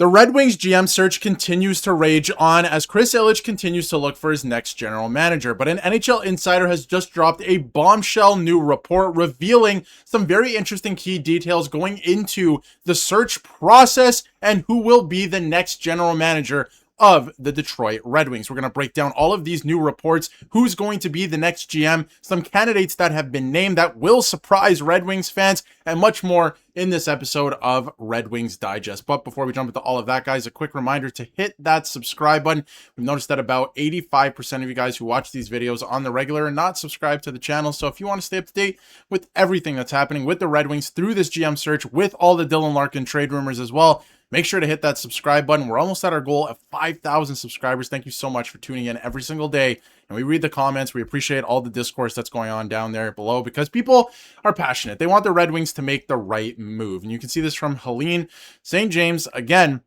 The Red Wings GM search continues to rage on as Chris Elliotte continues to look for his next general manager. But an NHL insider has just dropped a bombshell new report revealing some very interesting key details going into the search process and who will be the next general manager of the Detroit Red Wings. We're going to break down all of these new reports, who's going to be the next GM, some candidates that have been named that will surprise Red Wings fans, and much more in this episode of Red Wings Digest. But before we jump into all of that, guys, a quick reminder to hit that subscribe button. We've noticed that about 85% of you guys who watch these videos on the regular are not subscribed to the channel. So if you want to stay up to date with everything that's happening with the Red Wings through this GM search, with all the Dylan Larkin trade rumors as well, make sure to hit that subscribe button. We're almost at our goal of 5,000 subscribers. Thank you so much for tuning in every single day. And we read the comments. We appreciate all the discourse that's going on down there below because people are passionate. They want the Red Wings to make the right move. And you can see this from Helene St. James. Again,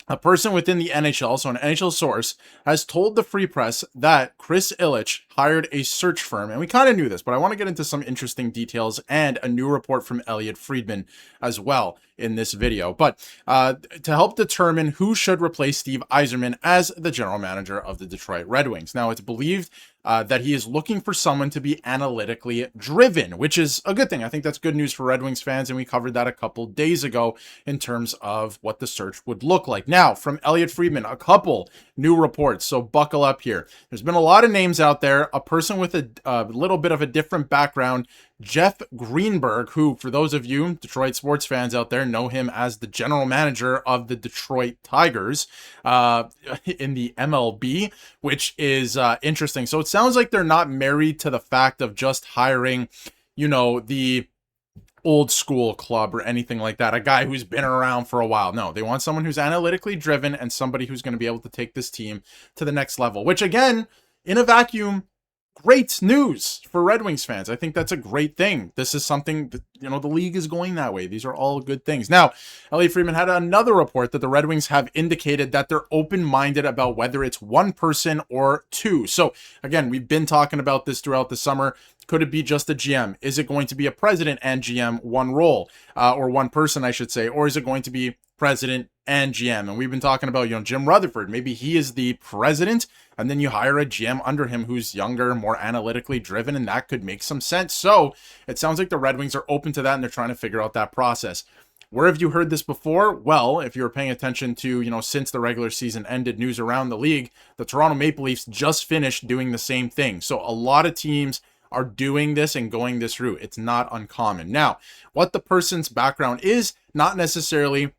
a person within the NHL, so an NHL source, has told the Free Press that Chris Elliotte hired a search firm. And we kind of knew this, but I want to get into some interesting details and a new report from Elliotte Friedman as well in this video. But to help determine who should replace Steve Yzerman as the general manager of the Detroit Red Wings. Now, it's believed that he is looking for someone to be analytically driven, which is a good thing. I think that's good news for Red Wings fans, and we covered that a couple days ago in terms of what the search would look like. Now, from Elliotte Friedman, a couple new reports, so buckle up here. There's been a lot of names out there. A person with a little bit of a different background, Jeff Greenberg, who, for those of you Detroit sports fans out there, know him as the general manager of the Detroit Tigers in the MLB, which is interesting. So it sounds like they're not married to the fact of just hiring, you know, the old school club or anything like that, a guy who's been around for a while. No, they want someone who's analytically driven and somebody who's going to be able to take this team to the next level, which again, in a vacuum, great news for Red Wings fans. I think that's a great thing. This is something that, you know, the league is going that way. These are all good things. Now, Elliotte Friedman had another report that the Red Wings have indicated that they're open-minded about whether it's one person or two. So again, we've been talking about this throughout the summer. Could it be just a GM? Is it going to be a president and GM, one role, or one person, I should say, or is it going to be president and GM? And we've been talking about, you know, Jim Rutherford. Maybe he is the president, and then you hire a GM under him who's younger, more analytically driven, and that could make some sense. So it sounds like the Red Wings are open to that, and they're trying to figure out that process. Where have you heard this before? Well, if you were paying attention to, you know, since the regular season ended, news around the league, the Toronto Maple Leafs just finished doing the same thing. So a lot of teams are doing this and going this route. It's not uncommon. Now, what the person's background is, not necessarily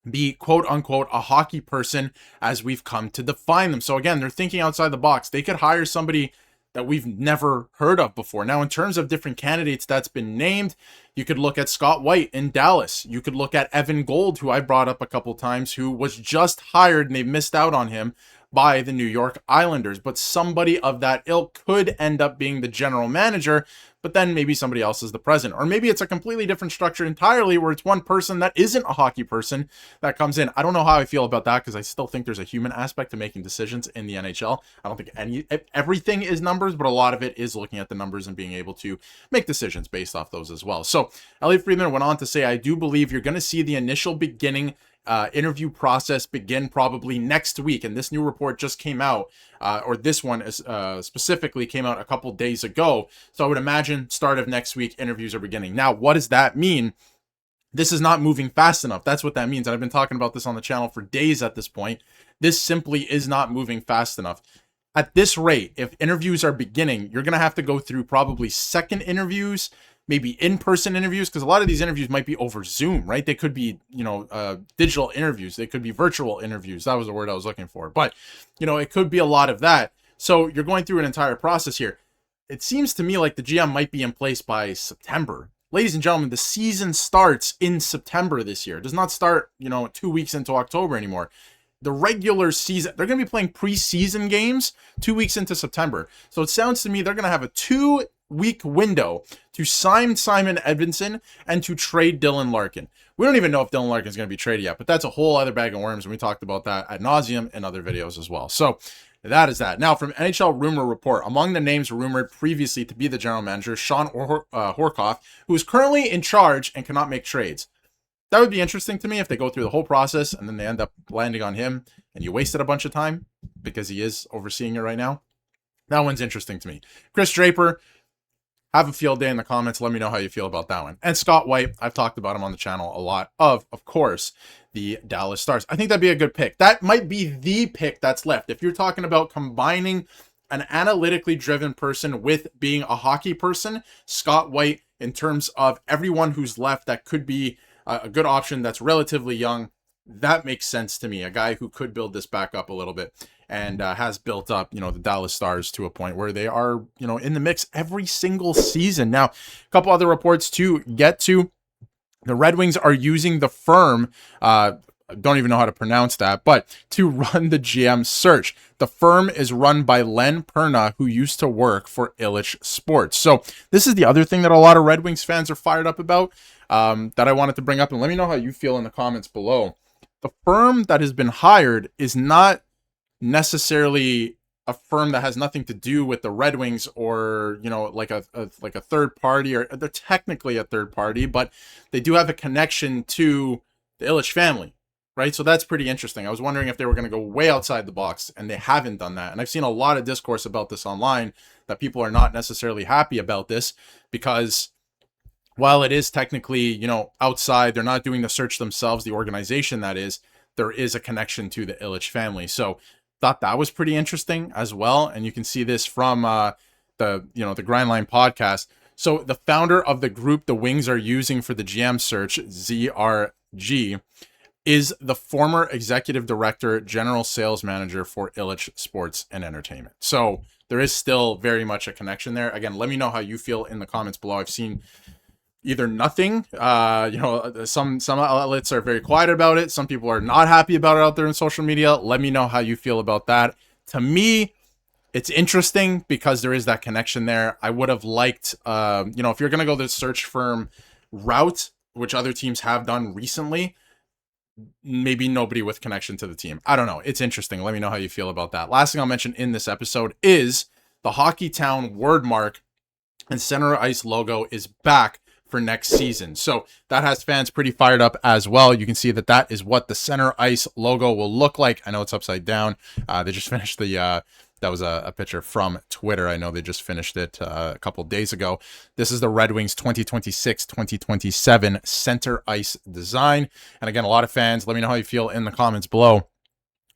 be quote unquote a hockey person as we've come to define them. So again, they're thinking outside the box. They could hire somebody that we've never heard of before. Now, in terms of different candidates that's been named, you could look at Scott White in Dallas. You could look at Evan Gold, who I brought up a couple times, who was just hired and they missed out on him by the New York Islanders. But somebody of that ilk could end up being the general manager, but then maybe somebody else is the president. Or maybe it's a completely different structure entirely where it's one person that isn't a hockey person that comes in. I don't know how I feel about that because I still think there's a human aspect to making decisions in the NHL. I don't think everything is numbers, but a lot of it is looking at the numbers and being able to make decisions based off those as well. So Elliotte Friedman went on to say, I do believe you're going to see the initial beginning interview process begin probably next week. And this new report just came out, or this one is specifically came out a couple days ago. So I would imagine start of next week, interviews are beginning. Now, what does that mean? This is not moving fast enough. That's what that means. And I've been talking about this on the channel for days at this point. This simply is not moving fast enough. At this rate, if interviews are beginning, you're going to have to go through probably second interviews, maybe in-person interviews, because a lot of these interviews might be over Zoom, right? They could be, you know, digital interviews. They could be virtual interviews. That was the word I was looking for. But, you know, it could be a lot of that. So you're going through an entire process here. It seems to me like the GM might be in place by September. Ladies and gentlemen, the season starts in September this year. It does not start, you know, 2 weeks into October anymore. The regular season, they're going to be playing preseason games 2 weeks into September. So it sounds to me they're going to have a 2-week window to sign Simon Edvinsson and to trade Dylan Larkin. We don't even know if Dylan Larkin is going to be traded yet, but that's a whole other bag of worms, and we talked about that ad nauseum in other videos as well. So that is that. Now, from NHL Rumor Report, among the names rumored previously to be the general manager, Sean Horkoff, who is currently in charge and cannot make trades. that would be interesting to me if they go through the whole process and then they end up landing on him and you wasted a bunch of time because he is overseeing it right now. That one's interesting to me. Chris Draper, have a field day in the comments. Let me know how you feel about that one. And Scott White, I've talked about him on the channel a lot, of course, the Dallas Stars. I think that'd be a good pick. That might be the pick that's left. If you're talking about combining an analytically driven person with being a hockey person, Scott White, in terms of everyone who's left that could be a good option that's relatively young, that makes sense to me. A guy who could build this back up a little bit and has built up, the Dallas Stars to a point where they are, in the mix every single season. Now, a couple other reports to get to. The Red Wings are using the firm, don't even know how to pronounce that, but to run the GM search. The firm is run by Len Perna, who used to work for Elliotte Sports. So this is the other thing that a lot of Red Wings fans are fired up about, that I wanted to bring up, and let me know how you feel in the comments below. The firm that has been hired is not necessarily a firm that has nothing to do with the Red Wings, or like a third party, or they're technically a third party, but they do have a connection to the Illich family, right? So that's pretty interesting. I was wondering if they were going to go way outside the box, and they haven't done that. And I've seen a lot of discourse about this online, that people are not necessarily happy about this, because while it is technically, outside, they're not doing the search themselves, the organization that is, there is a connection to the Illich family. So thought that was pretty interesting as well. And you can see this from the Grindline podcast. So the founder of the group the Wings are using for the GM search, ZRG, is the former executive director, general sales manager for Elliotte Sports and Entertainment. So there is still very much a connection there. Again, let me know how you feel in the comments below. I've seen either nothing, some outlets are very quiet about it. Some people are not happy about it out there in social media. Let me know how you feel about that. To me, it's interesting because there is that connection there. I would have liked, if you're going to go the search firm route, which other teams have done recently, maybe nobody with connection to the team. I don't know. It's interesting. Let me know how you feel about that. Last thing I'll mention in this episode is the Hockey Town word mark and center ice logo is back for next season. So that has fans pretty fired up as well. You can see that is what the center ice logo will look like. I know it's upside down. They just finished that was a picture from Twitter. I know they just finished it a couple days ago. This is the Red Wings 2026-2027 center ice design. And again, a lot of fans, let me know how you feel in the comments below,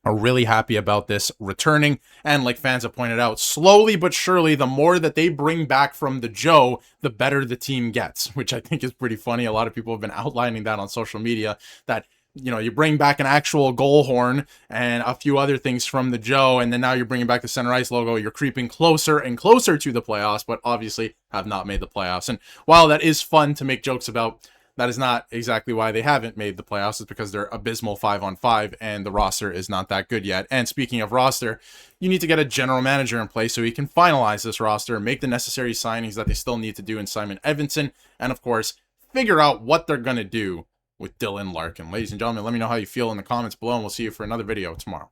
are really happy about this returning. And like fans have pointed out, slowly but surely, the more that they bring back from the Joe, the better the team gets, which I think is pretty funny. A lot of people have been outlining that on social media, that you bring back an actual goal horn and a few other things from the Joe, and then now you're bringing back the center ice logo. You're creeping closer and closer to the playoffs, but obviously have not made the playoffs. And while that is fun to make jokes about, that is not exactly why they haven't made the playoffs. It's because they're abysmal 5-on-5 and the roster is not that good yet. And speaking of roster, you need to get a general manager in place so he can finalize this roster, make the necessary signings that they still need to do in Simon Edvinsson, and of course, figure out what they're going to do with Dylan Larkin. Ladies and gentlemen, let me know how you feel in the comments below, and we'll see you for another video tomorrow.